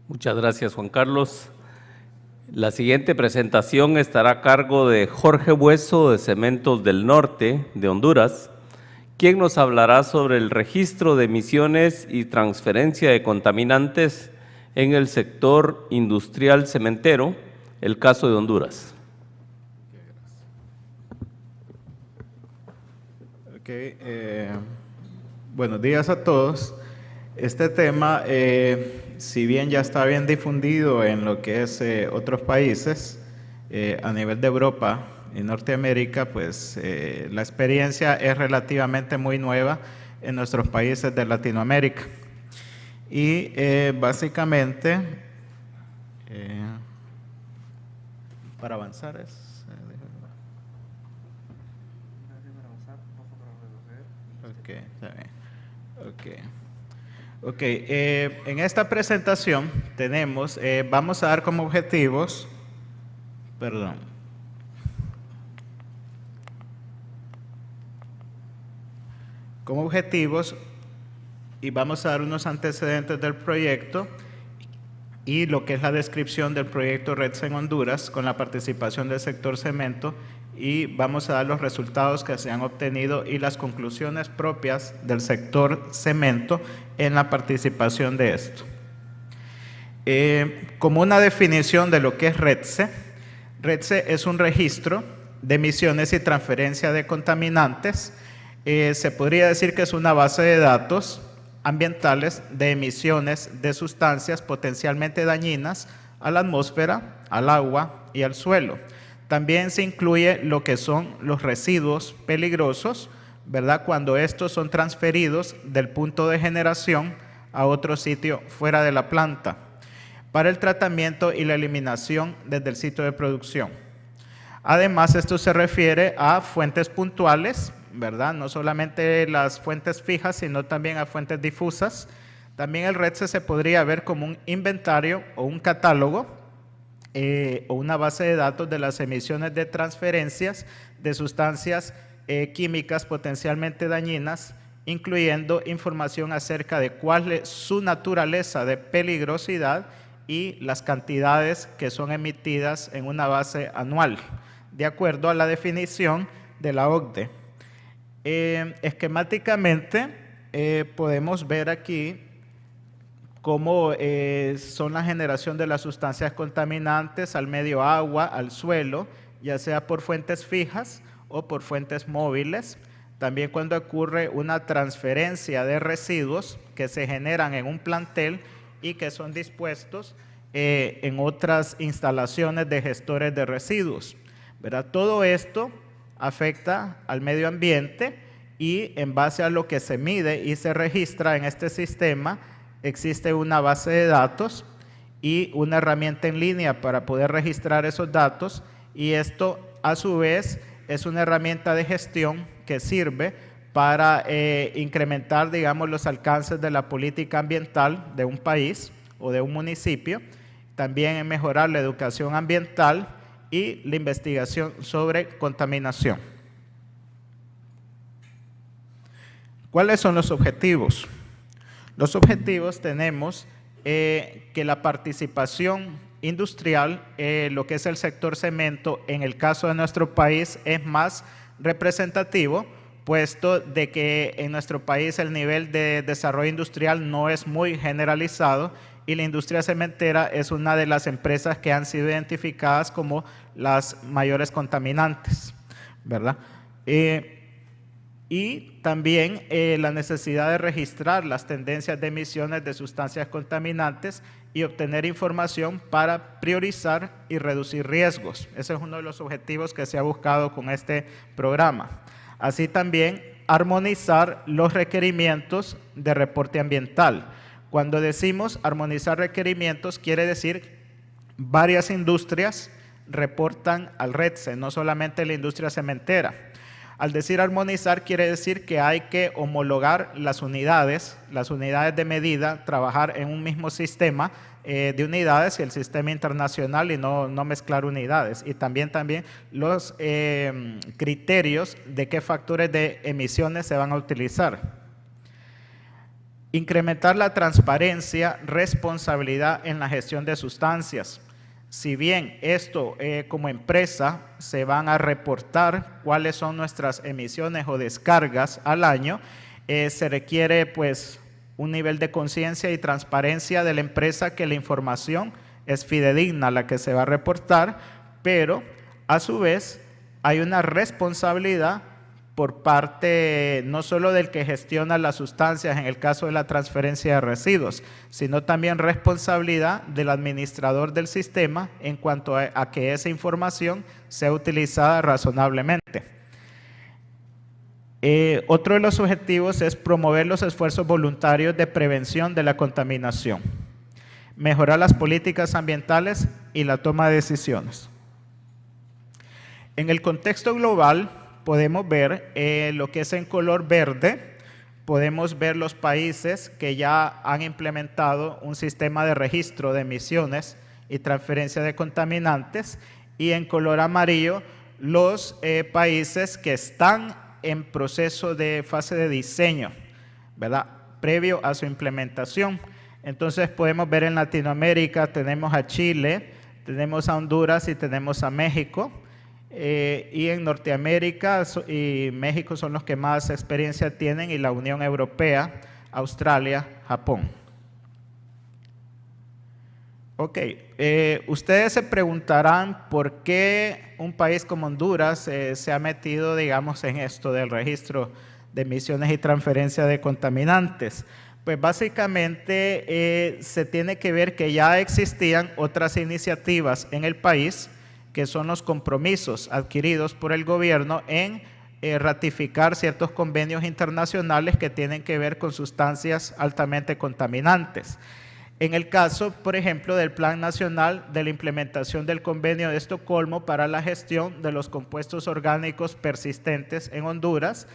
Muchas gracias, Juan Carlos. La siguiente presentación estará a cargo de Jorge Bueso de Cementos del Norte de Honduras, quien nos hablará sobre el registro de emisiones y transferencia de contaminantes en el sector industrial cementero, el caso de Honduras. Buenos días a todos. Este tema, si bien ya está bien difundido en lo que es otros países, a nivel de Europa y Norteamérica, pues la experiencia es relativamente muy nueva en nuestros países de Latinoamérica. Y básicamente, para avanzar es... Ok, está bien. Ok, en esta presentación tenemos, vamos a dar como objetivos, y vamos a dar unos antecedentes del proyecto y lo que es la descripción del proyecto REDS en Honduras con la participación del sector cemento, y vamos a dar los resultados que se han obtenido y las conclusiones propias del sector cemento en la participación de esto. Como una definición de lo que es REDSE, REDSE es un registro de emisiones y transferencia de contaminantes. Se podría decir que es una base de datos ambientales de emisiones de sustancias potencialmente dañinas a la atmósfera, al agua y al suelo. También se incluye lo que son los residuos peligrosos, ¿verdad?, cuando estos son transferidos del punto de generación a otro sitio fuera de la planta, para el tratamiento y la eliminación desde el sitio de producción. Además, esto se refiere a fuentes puntuales, ¿verdad?, no solamente las fuentes fijas, sino también a fuentes difusas. También el REDSE se podría ver como un inventario o un catálogo o una base de datos de las emisiones de transferencias de sustancias químicas potencialmente dañinas, incluyendo información acerca de cuál es su naturaleza de peligrosidad y las cantidades que son emitidas en una base anual, de acuerdo a la definición de la OCDE. Esquemáticamente podemos ver aquí cómo son la generación de las sustancias contaminantes al medio agua, al suelo, ya sea por fuentes fijas o por fuentes móviles. También cuando ocurre una transferencia de residuos que se generan en un plantel y que son dispuestos en otras instalaciones de gestores de residuos, ¿verdad? Todo esto afecta al medio ambiente y en base a lo que se mide y se registra en este sistema, existe una base de datos y una herramienta en línea para poder registrar esos datos, y esto a su vez es una herramienta de gestión que sirve para incrementar, digamos, los alcances de la política ambiental de un país o de un municipio, también en mejorar la educación ambiental y la investigación sobre contaminación. ¿Cuáles son los objetivos? Los objetivos tenemos que la participación industrial, lo que es el sector cemento, en el caso de nuestro país es más representativo, puesto de que en nuestro país el nivel de desarrollo industrial no es muy generalizado y la industria cementera es una de las empresas que han sido identificadas como las mayores contaminantes, ¿verdad? Y también la necesidad de registrar las tendencias de emisiones de sustancias contaminantes y obtener información para priorizar y reducir riesgos. Ese es uno de los objetivos que se ha buscado con este programa. Así también armonizar los requerimientos de reporte ambiental. Cuando decimos armonizar requerimientos, quiere decir varias industrias reportan al REDSE, no solamente la industria cementera. Al decir armonizar, quiere decir que hay que homologar las unidades de medida, trabajar en un mismo sistema de unidades y el sistema internacional, y no mezclar unidades. Y también los criterios de qué factores de emisiones se van a utilizar. Incrementar la transparencia, responsabilidad en la gestión de sustancias. Si bien esto como empresa se van a reportar cuáles son nuestras emisiones o descargas al año, se requiere pues un nivel de conciencia y transparencia de la empresa que la información es fidedigna la que se va a reportar, pero a su vez hay una responsabilidad por parte no solo del que gestiona las sustancias en el caso de la transferencia de residuos, sino también responsabilidad del administrador del sistema en cuanto a que esa información sea utilizada razonablemente. Otro de los objetivos es promover los esfuerzos voluntarios de prevención de la contaminación, mejorar las políticas ambientales y la toma de decisiones. En el contexto global, podemos ver lo que es en color verde, podemos ver los países que ya han implementado un sistema de registro de emisiones y transferencia de contaminantes, y en color amarillo los países que están en proceso de fase de diseño, ¿verdad?, previo a su implementación. Entonces podemos ver en Latinoamérica tenemos a Chile, tenemos a Honduras y tenemos a México. Y en Norteamérica y México son los que más experiencia tienen, y la Unión Europea, Australia, Japón. Ok, ustedes se preguntarán por qué un país como Honduras se ha metido, digamos, en esto del registro de emisiones y transferencia de contaminantes. Pues básicamente se tiene que ver que ya existían otras iniciativas en el país, que son los compromisos adquiridos por el gobierno en ratificar ciertos convenios internacionales que tienen que ver con sustancias altamente contaminantes. En el caso, por ejemplo, del Plan Nacional de la Implementación del Convenio de Estocolmo para la gestión de los compuestos orgánicos persistentes en Honduras,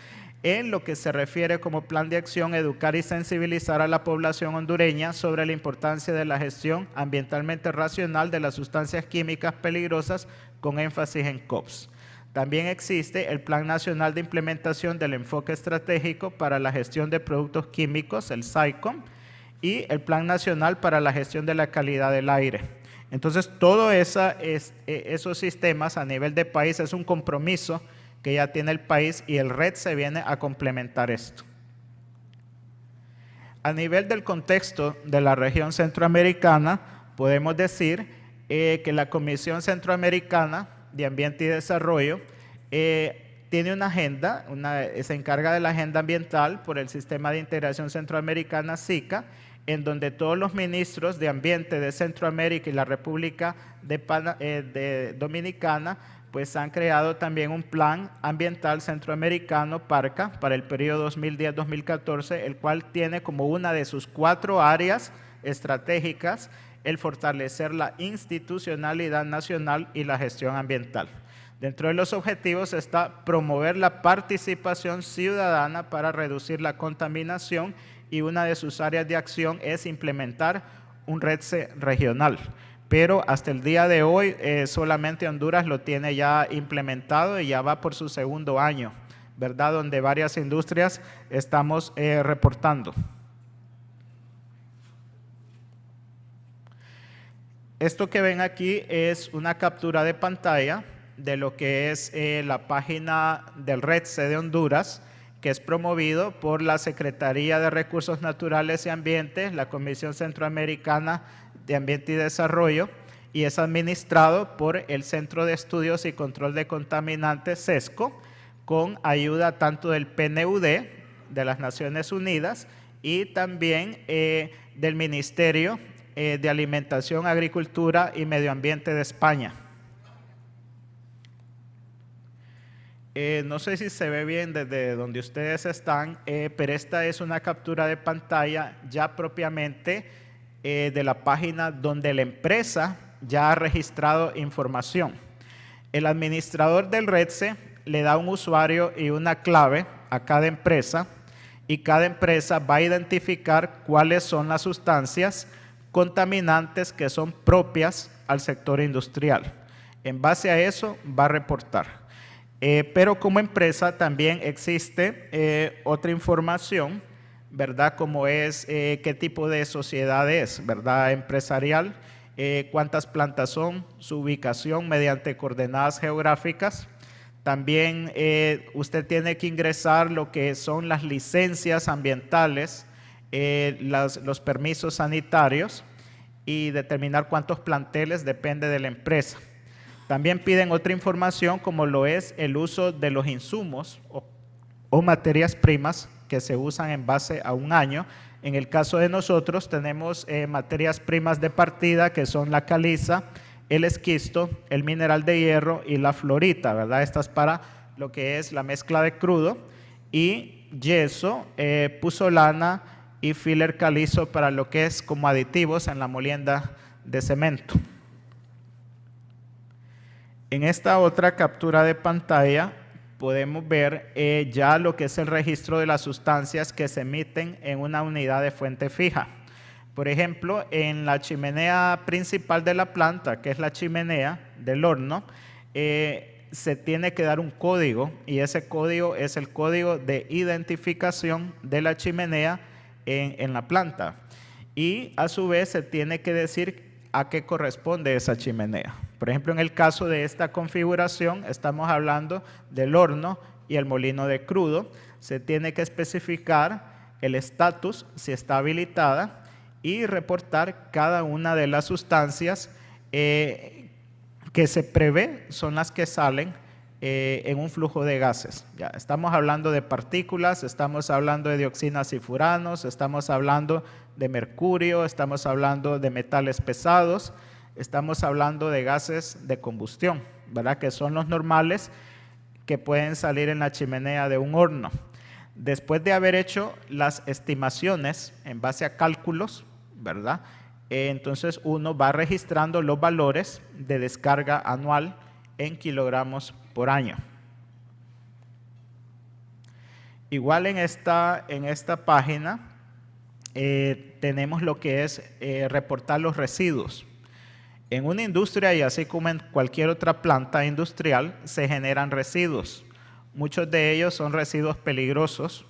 en lo que se refiere como plan de acción, educar y sensibilizar a la población hondureña sobre la importancia de la gestión ambientalmente racional de las sustancias químicas peligrosas, con énfasis en COPS. También existe el Plan Nacional de Implementación del Enfoque Estratégico para la Gestión de Productos Químicos, el SAICOM, y el Plan Nacional para la Gestión de la Calidad del Aire. Entonces, todos esos sistemas a nivel de país es un compromiso que ya tiene el país, y el RETSE viene a complementar esto. A nivel del contexto de la región centroamericana, podemos decir que la Comisión Centroamericana de Ambiente y Desarrollo tiene una agenda, se encarga de la agenda ambiental por el Sistema de Integración Centroamericana, SICA, en donde todos los ministros de Ambiente de Centroamérica y la República Dominicana pues han creado también un plan ambiental centroamericano, PARCA, para el periodo 2010-2014, el cual tiene como una de sus 4 áreas estratégicas el fortalecer la institucionalidad nacional y la gestión ambiental. Dentro de los objetivos está promover la participación ciudadana para reducir la contaminación, y una de sus áreas de acción es implementar un RETSE regional. Pero hasta el día de hoy solamente Honduras lo tiene ya implementado y ya va por su 2º año, ¿verdad?, donde varias industrias estamos reportando. Esto que ven aquí es una captura de pantalla de lo que es la página del RETSE de Honduras, que es promovido por la Secretaría de Recursos Naturales y Ambiente, la Comisión Centroamericana de Ambiente y Desarrollo, y es administrado por el Centro de Estudios y Control de Contaminantes, CESCO, con ayuda tanto del PNUD de las Naciones Unidas y también del Ministerio de Alimentación, Agricultura y Medio Ambiente de España. No sé si se ve bien desde donde ustedes están, pero esta es una captura de pantalla ya propiamente de la página donde la empresa ya ha registrado información. El administrador del RETSE le da un usuario y una clave a cada empresa, y cada empresa va a identificar cuáles son las sustancias contaminantes que son propias al sector industrial. En base a eso va a reportar. Pero como empresa también existe otra información, ¿verdad? Como es qué tipo de sociedad es, ¿verdad? Empresarial, cuántas plantas son, su ubicación mediante coordenadas geográficas. También usted tiene que ingresar lo que son las licencias ambientales, los permisos sanitarios y determinar cuántos planteles depende de la empresa. También piden otra información como lo es el uso de los insumos o materias primas que se usan en base a un año. En el caso de nosotros tenemos materias primas de partida que son la caliza, el esquisto, el mineral de hierro y la fluorita, ¿verdad? Estas para lo que es la mezcla de crudo, y yeso, puzolana y filler calizo para lo que es como aditivos en la molienda de cemento. En esta otra captura de pantalla podemos ver ya lo que es el registro de las sustancias que se emiten en una unidad de fuente fija. Por ejemplo, en la chimenea principal de la planta, que es la chimenea del horno, se tiene que dar un código, y ese código es el código de identificación de la chimenea en la planta. Y a su vez se tiene que decir a qué corresponde esa chimenea. Por ejemplo, en el caso de esta configuración, estamos hablando del horno y el molino de crudo. Se tiene que especificar el estatus, si está habilitada, y reportar cada una de las sustancias que se prevé son las que salen en un flujo de gases. Ya, estamos hablando de partículas, estamos hablando de dioxinas y furanos, estamos hablando de mercurio, estamos hablando de metales pesados, estamos hablando de gases de combustión, ¿verdad? Que son los normales que pueden salir en la chimenea de un horno. Después de haber hecho las estimaciones en base a cálculos, ¿verdad? Entonces uno va registrando los valores de descarga anual en kilogramos por año. Igual en esta página tenemos lo que es reportar los residuos. En una industria, y así como en cualquier otra planta industrial, se generan residuos. Muchos de ellos son residuos peligrosos,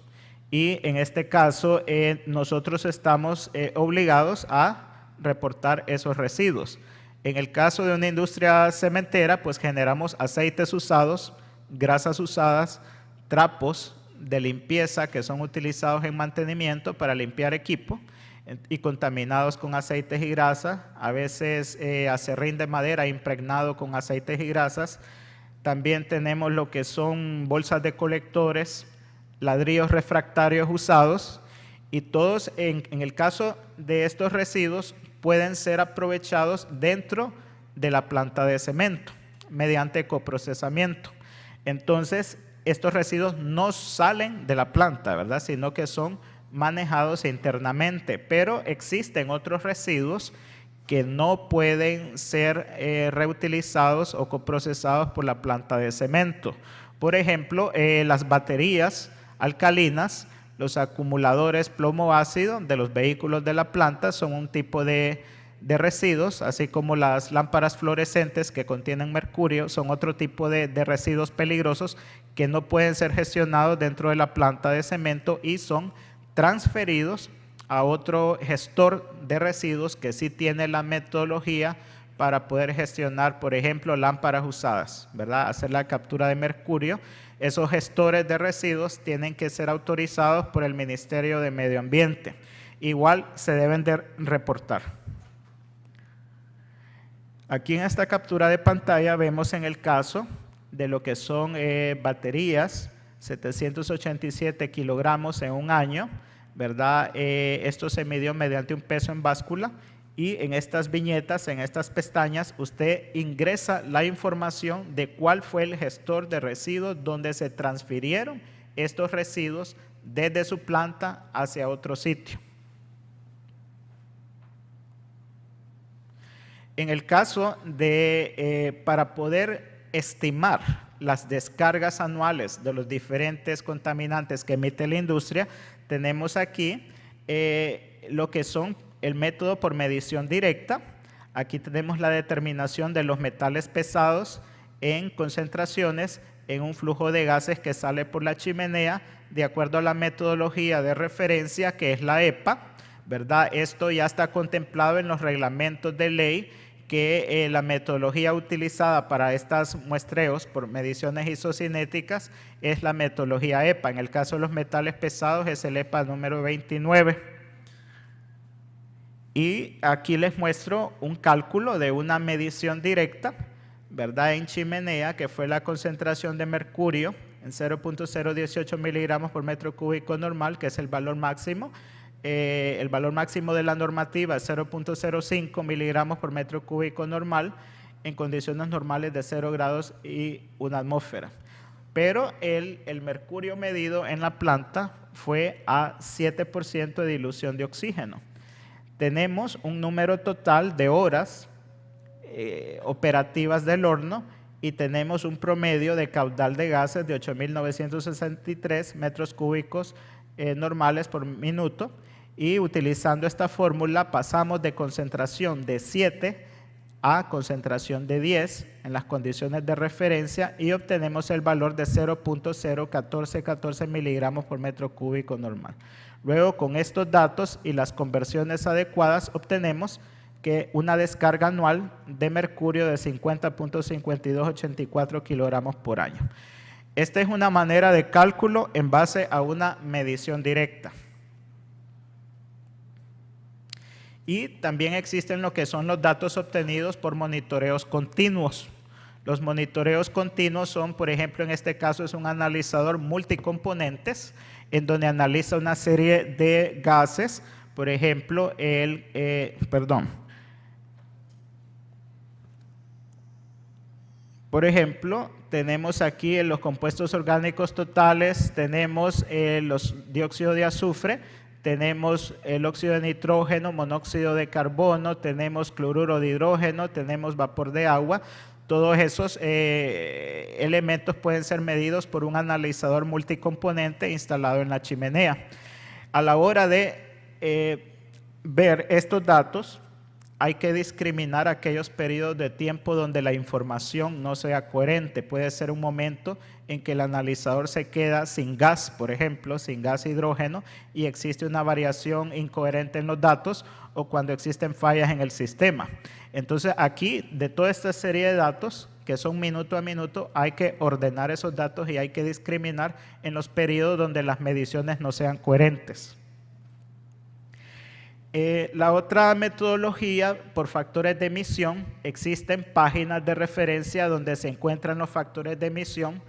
y en este caso nosotros estamos obligados a reportar esos residuos. En el caso de una industria cementera, pues generamos aceites usados, grasas usadas, trapos de limpieza que son utilizados en mantenimiento para limpiar equipo y contaminados con aceites y grasas, a veces acerrín de madera impregnado con aceites y grasas. También tenemos lo que son bolsas de colectores, ladrillos refractarios usados, y todos en el caso de estos residuos pueden ser aprovechados dentro de la planta de cemento mediante coprocesamiento. Entonces, estos residuos no salen de la planta, ¿verdad? Sino que son manejados internamente, pero existen otros residuos que no pueden ser reutilizados o coprocesados por la planta de cemento. Por ejemplo, las baterías alcalinas, los acumuladores plomo ácido de los vehículos de la planta son un tipo de residuos, así como las lámparas fluorescentes que contienen mercurio son otro tipo de residuos peligrosos que no pueden ser gestionados dentro de la planta de cemento y son transferidos a otro gestor de residuos que sí tiene la metodología para poder gestionar, por ejemplo, lámparas usadas, ¿verdad? Hacer la captura de mercurio. Esos gestores de residuos tienen que ser autorizados por el Ministerio de Medio Ambiente. Igual se deben de reportar. Aquí en esta captura de pantalla vemos en el caso de lo que son baterías, 787 kilogramos en un año, ¿verdad? Esto se midió mediante un peso en báscula, y en estas viñetas, en estas pestañas, usted ingresa la información de cuál fue el gestor de residuos donde se transfirieron estos residuos desde su planta hacia otro sitio. En el caso de, para poder estimar las descargas anuales de los diferentes contaminantes que emite la industria, tenemos aquí lo que son el método por medición directa. Aquí tenemos la determinación de los metales pesados en concentraciones en un flujo de gases que sale por la chimenea de acuerdo a la metodología de referencia que es la EPA, ¿verdad? Esto ya está contemplado en los reglamentos de ley que la metodología utilizada para estos muestreos por mediciones isocinéticas es la metodología EPA. En el caso de los metales pesados es el EPA número 29. Y aquí les muestro un cálculo de una medición directa, ¿verdad? En chimenea, que fue la concentración de mercurio en 0.018 miligramos por metro cúbico normal, que es el valor máximo. El valor máximo de la normativa es 0.05 miligramos por metro cúbico normal en condiciones normales de 0 grados y una atmósfera. Pero el mercurio medido en la planta fue a 7% de dilución de oxígeno. Tenemos un número total de horas operativas del horno y tenemos un promedio de caudal de gases de 8.963 metros cúbicos normales por minuto. Y utilizando esta fórmula pasamos de concentración de 7 a concentración de 10 en las condiciones de referencia y obtenemos el valor de 0.01414 miligramos por metro cúbico normal. Luego, con estos datos y las conversiones adecuadas, obtenemos que una descarga anual de mercurio de 50.5284 kilogramos por año. Esta es una manera de cálculo en base a una medición directa. Y también existen lo que son los datos obtenidos por monitoreos continuos. Los monitoreos continuos son, por ejemplo, en este caso es un analizador multicomponentes, en donde analiza una serie de gases, por ejemplo, tenemos aquí en los compuestos orgánicos totales, tenemos los dióxido de azufre, tenemos el óxido de nitrógeno, monóxido de carbono, tenemos cloruro de hidrógeno, tenemos vapor de agua. Todos esos elementos pueden ser medidos por un analizador multicomponente instalado en la chimenea. A la hora de ver estos datos, hay que discriminar aquellos periodos de tiempo donde la información no sea coherente. Puede ser un momento en que el analizador se queda sin gas, por ejemplo, sin gas hidrógeno, y existe una variación incoherente en los datos o cuando existen fallas en el sistema. Entonces, aquí, de toda esta serie de datos, que son minuto a minuto, hay que ordenar esos datos y hay que discriminar en los periodos donde las mediciones no sean coherentes. La otra metodología por factores de emisión, existen páginas de referencia donde se encuentran los factores de emisión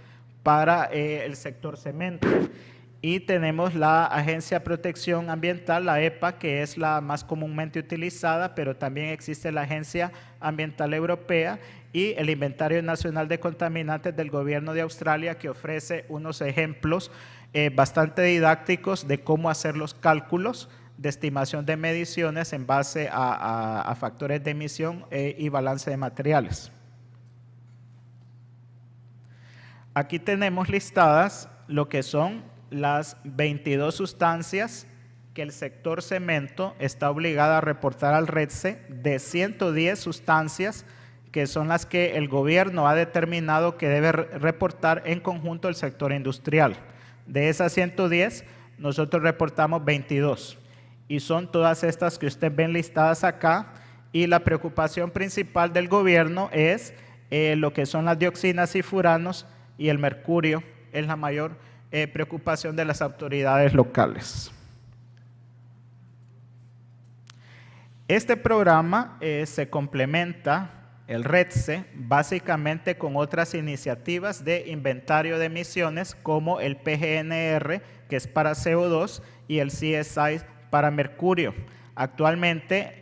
para el sector cemento. Y tenemos la Agencia de Protección Ambiental, la EPA, que es la más comúnmente utilizada, pero también existe la Agencia Ambiental Europea y el Inventario Nacional de Contaminantes del Gobierno de Australia, que ofrece unos ejemplos bastante didácticos de cómo hacer los cálculos de estimación de mediciones en base a factores de emisión y balance de materiales. Aquí tenemos listadas lo que son las 22 sustancias que el sector cemento está obligado a reportar al RETSE, de 110 sustancias que son las que el gobierno ha determinado que debe reportar en conjunto el sector industrial. De esas 110, nosotros reportamos 22. Y son todas estas que ustedes ven listadas acá, y la preocupación principal del gobierno es lo que son las dioxinas y furanos, y el mercurio es la mayor preocupación de las autoridades locales. Este programa se complementa, el RETSE, básicamente con otras iniciativas de inventario de emisiones como el PGNR, que es para CO2, y el CSI para mercurio. Actualmente,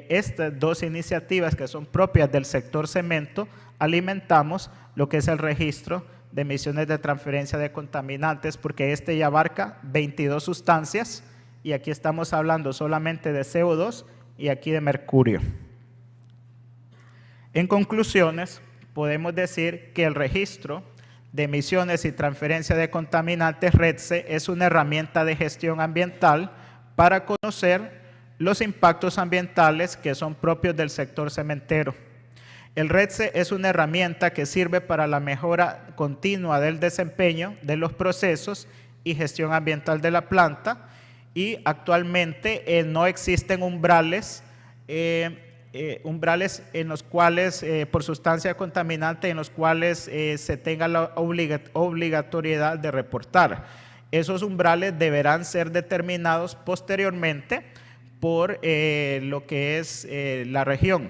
estas dos iniciativas que son propias del sector cemento, alimentamos lo que es el registro de emisiones de transferencia de contaminantes, porque este ya abarca 22 sustancias, y aquí estamos hablando solamente de CO2 y aquí de mercurio. En conclusiones, podemos decir que el registro de emisiones y transferencia de contaminantes RETSE es una herramienta de gestión ambiental para conocer los impactos ambientales que son propios del sector cementero. El RETSE es una herramienta que sirve para la mejora continua del desempeño de los procesos y gestión ambiental de la planta, y actualmente no existen umbrales en los cuales, por sustancia contaminante, en los cuales se tenga la obligatoriedad de reportar. Esos umbrales deberán ser determinados posteriormente por lo que es la región.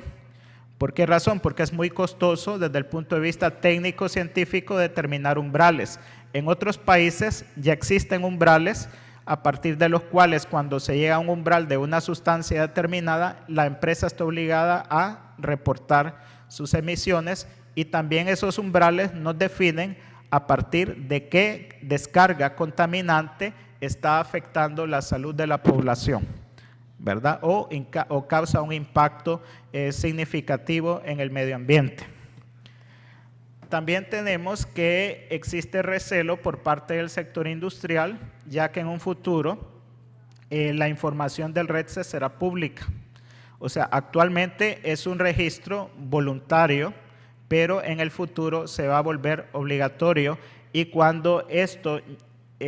¿Por qué razón? Porque es muy costoso desde el punto de vista técnico-científico determinar umbrales. En otros países ya existen umbrales a partir de los cuales, cuando se llega a un umbral de una sustancia determinada, la empresa está obligada a reportar sus emisiones, y también esos umbrales nos definen a partir de qué descarga contaminante está afectando la salud de la población, ¿verdad? O causa un impacto significativo en el medio ambiente. También tenemos que existe recelo por parte del sector industrial, ya que en un futuro la información del RETSE será pública. O sea, actualmente es un registro voluntario, pero en el futuro se va a volver obligatorio, y cuando esto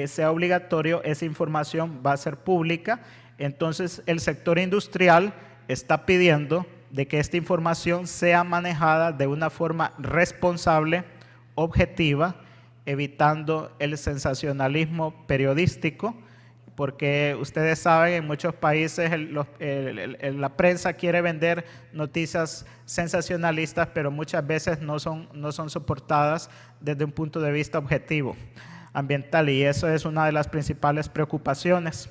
sea obligatorio, esa información va a ser pública. Entonces el sector industrial está pidiendo de que esta información sea manejada de una forma responsable, objetiva, evitando el sensacionalismo periodístico, porque ustedes saben, en muchos países la prensa quiere vender noticias sensacionalistas, pero muchas veces no son soportadas desde un punto de vista objetivo ambiental, y eso es una de las principales preocupaciones.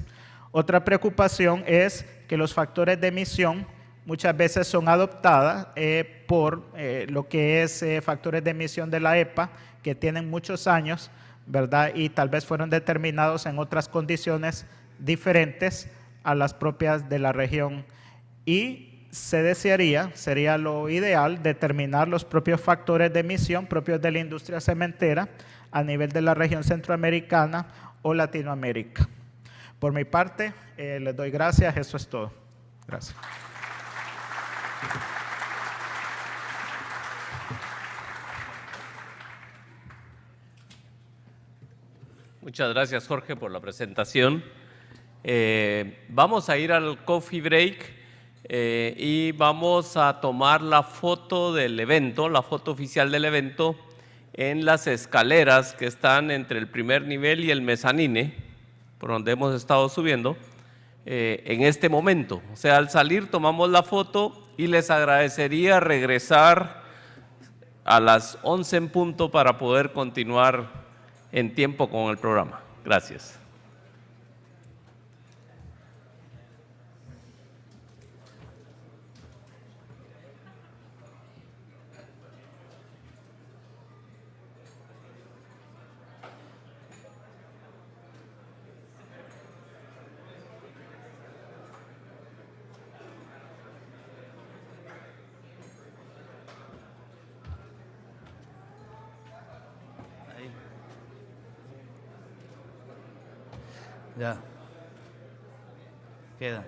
Otra preocupación es que los factores de emisión muchas veces son adoptadas por lo que es factores de emisión de la EPA, que tienen muchos años, ¿verdad? Y tal vez fueron determinados en otras condiciones diferentes a las propias de la región. Y se desearía, sería lo ideal, determinar los propios factores de emisión propios de la industria cementera a nivel de la región centroamericana o Latinoamérica. Por mi parte, les doy gracias. Eso es todo. Gracias. Muchas gracias, Jorge, por la presentación. Vamos a ir al coffee break y vamos a tomar la foto del evento, la foto oficial del evento, en las escaleras que están entre el primer nivel y el mezanine, por donde hemos estado subiendo en este momento. O sea, al salir tomamos la foto, y les agradecería regresar a las 11 en punto para poder continuar en tiempo con el programa. Gracias. Ya. Queda.